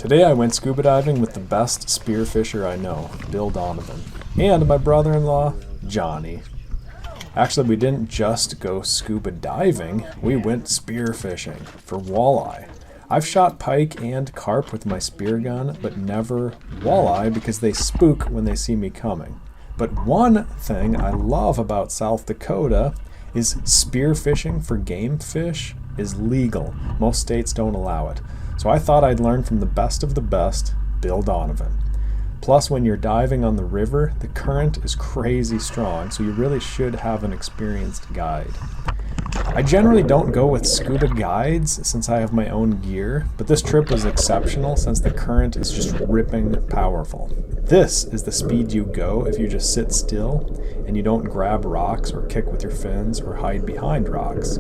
Today I went scuba diving with the best spearfisher I know, Bill Donovan, and my brother-in-law, Johnny. Actually, we didn't just go scuba diving, we went spearfishing for walleye. I've shot pike and carp with my spear gun, but never walleye because they spook when they see me coming. But one thing I love about South Dakota is spearfishing for game fish is legal. Most states don't allow it. So I thought I'd learn from the best of the best, Bill Donovan. Plus, when you're diving on the river, the current is crazy strong, so you really should have an experienced guide. I generally don't go with scuba guides since I have my own gear, but this trip was exceptional since the current is just ripping powerful. This is the speed you go if you just sit still and you don't grab rocks or kick with your fins or hide behind rocks.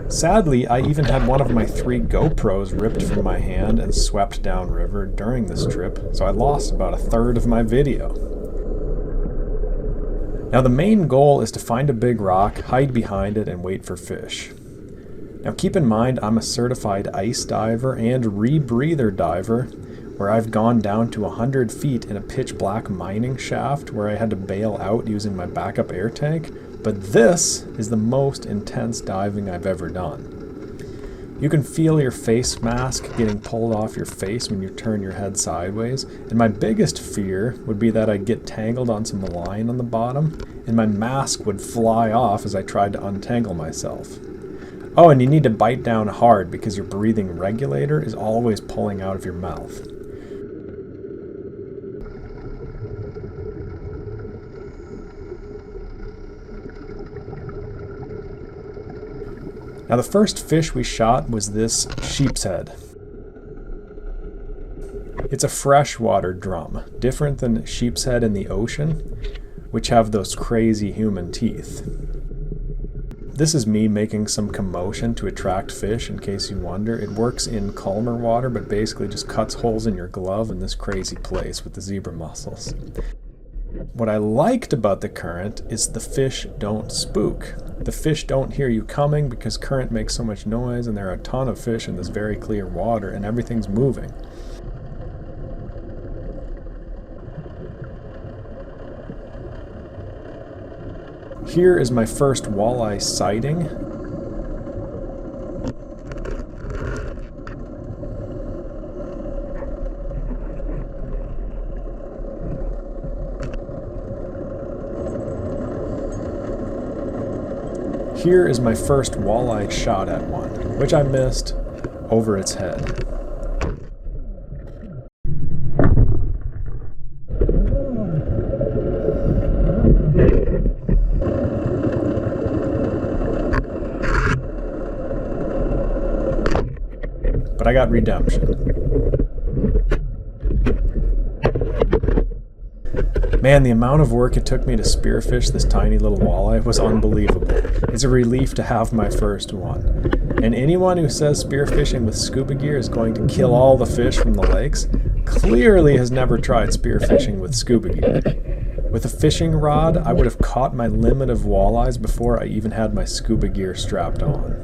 Sadly, I even had one of my 3 GoPros ripped from my hand and swept downriver during this trip, so I lost about a third of my video. Now the main goal is to find a big rock, hide behind it, and wait for fish. Now keep in mind I'm a certified ice diver and rebreather diver, where I've gone down to 100 feet in a pitch black mining shaft where I had to bail out using my backup air tank, but this is the most intense diving I've ever done. You can feel your face mask getting pulled off your face when you turn your head sideways, and my biggest fear would be that I'd get tangled on some line on the bottom, and my mask would fly off as I tried to untangle myself. Oh, and you need to bite down hard because your breathing regulator is always pulling out of your mouth. Now the first fish we shot was this sheep's head. It's a freshwater drum, different than sheep's head in the ocean, which have those crazy human teeth. This is me making some commotion to attract fish, in case you wonder. It works in calmer water, but basically just cuts holes in your glove in this crazy place with the zebra mussels. What I liked about the current is the fish don't spook. The fish don't hear you coming because current makes so much noise, and there are a ton of fish in this very clear water and everything's moving. Here is my first walleye sighting. Here is my first walleye shot at one, which I missed over its head. But I got redemption. Man, the amount of work it took me to spearfish this tiny little walleye was unbelievable. It's a relief to have my first one. And anyone who says spearfishing with scuba gear is going to kill all the fish from the lakes clearly has never tried spearfishing with scuba gear. With a fishing rod, I would have caught my limit of walleyes before I even had my scuba gear strapped on.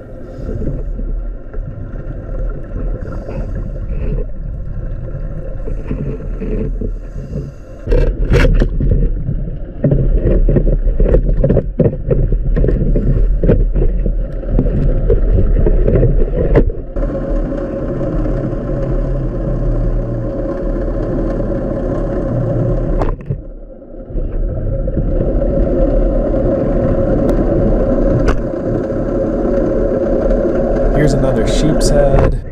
Here's another sheep's head.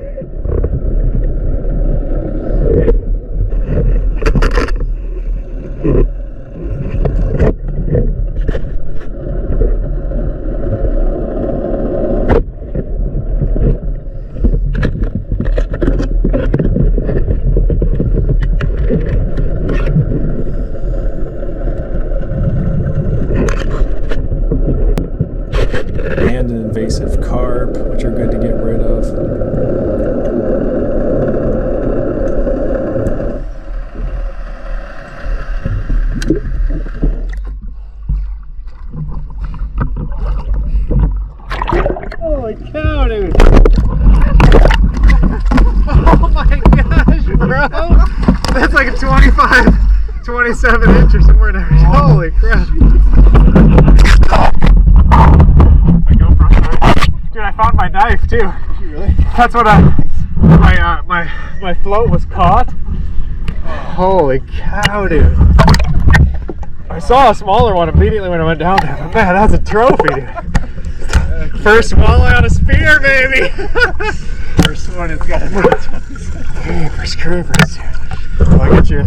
And an invasive carp, which are good to get rid of. like a 25, 27 inch or somewhere there. Holy crap. Dude, I found my knife too. Did you really? That's what my float was caught. Holy cow, dude. I saw a smaller one immediately when I went down there, but man, that's a trophy, dude. First walleye on a spear, baby! First one has got a creepers, dude. I'll get you.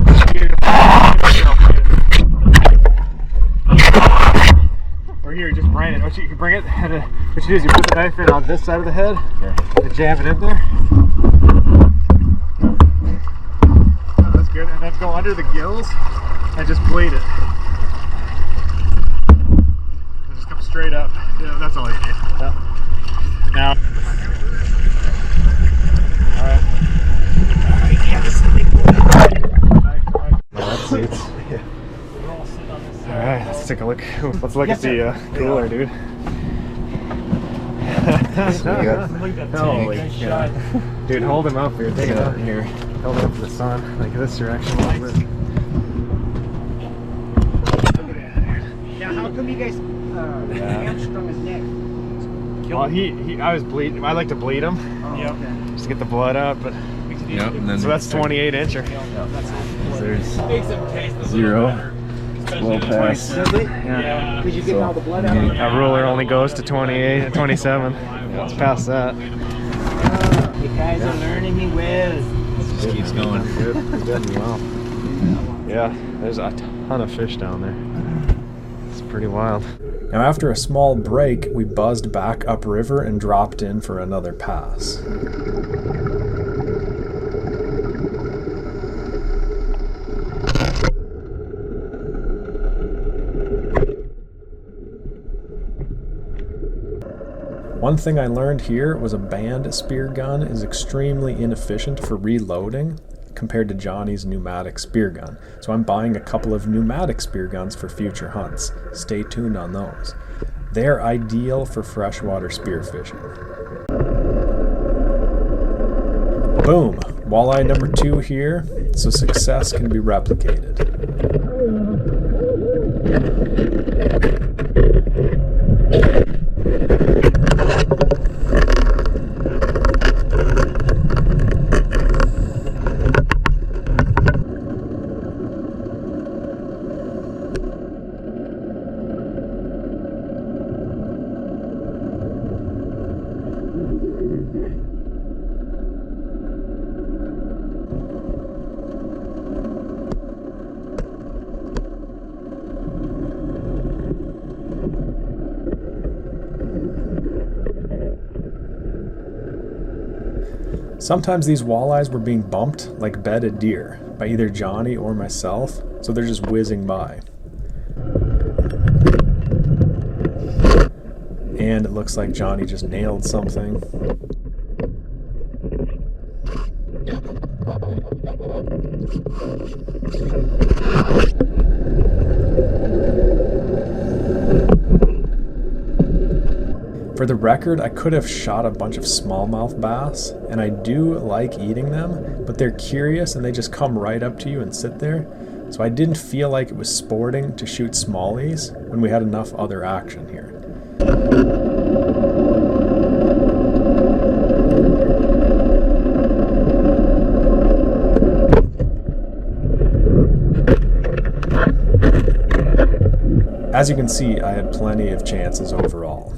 Or here, just brain it. You can bring it, and what you do is you put the knife in on this side of the head, and jam it in there. Oh, that's good. And then go under the gills and just bleed it. And just come straight up. Yeah, that's all you need. Yeah. Now. Alright. Yeah, this is a big one. That's it. Yeah. Alright, let's take a look. Let's look at the cooler, dude. Holy cow. Dude, hold him up here. Take it out here. Hold him up to the sun, like this direction a little bit. Now, how come you guys hamstrung his neck? Well, I was bleeding. I like to bleed him. Oh, okay. Just to get the blood out, but. Yep, and then So that's 28 incher. There's 0. Well past. Yeah. Did you get all the blood out? That ruler only goes to 28 and 27. It's past that. You guys are learning me well. Just keeps going. Good. You're doing well. Yeah, there's a ton of fish down there. It's pretty wild. Now after a small break, we buzzed back upriver and dropped in for another pass. One thing I learned here was a band spear gun is extremely inefficient for reloading compared to Johnny's pneumatic spear gun. So I'm buying a couple of pneumatic spear guns for future hunts. Stay tuned on those. They're ideal for freshwater spearfishing. Boom! Walleye number 2 here, so success can be replicated. Sometimes these walleyes were being bumped like bedded deer by either Johnny or myself, so they're just whizzing by. And it looks like Johnny just nailed something. For the record, I could have shot a bunch of smallmouth bass, and I do like eating them, but they're curious and they just come right up to you and sit there. So I didn't feel like it was sporting to shoot smallies when we had enough other action here. As you can see, I had plenty of chances overall.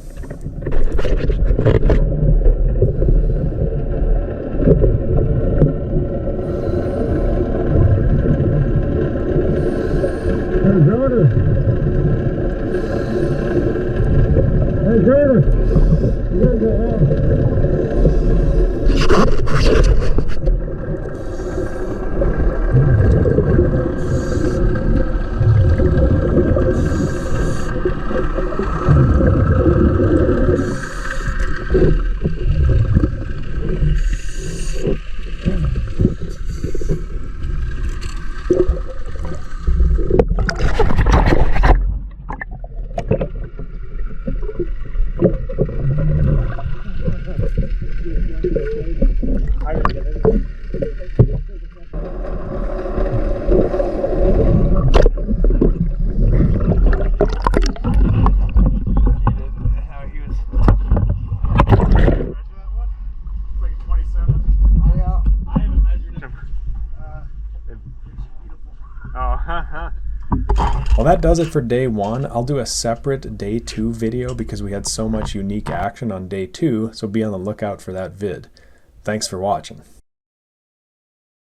Well, that does it for day 1. I'll do a separate day 2 video because we had so much unique action on day 2, so be on the lookout for that vid. Thanks for watching.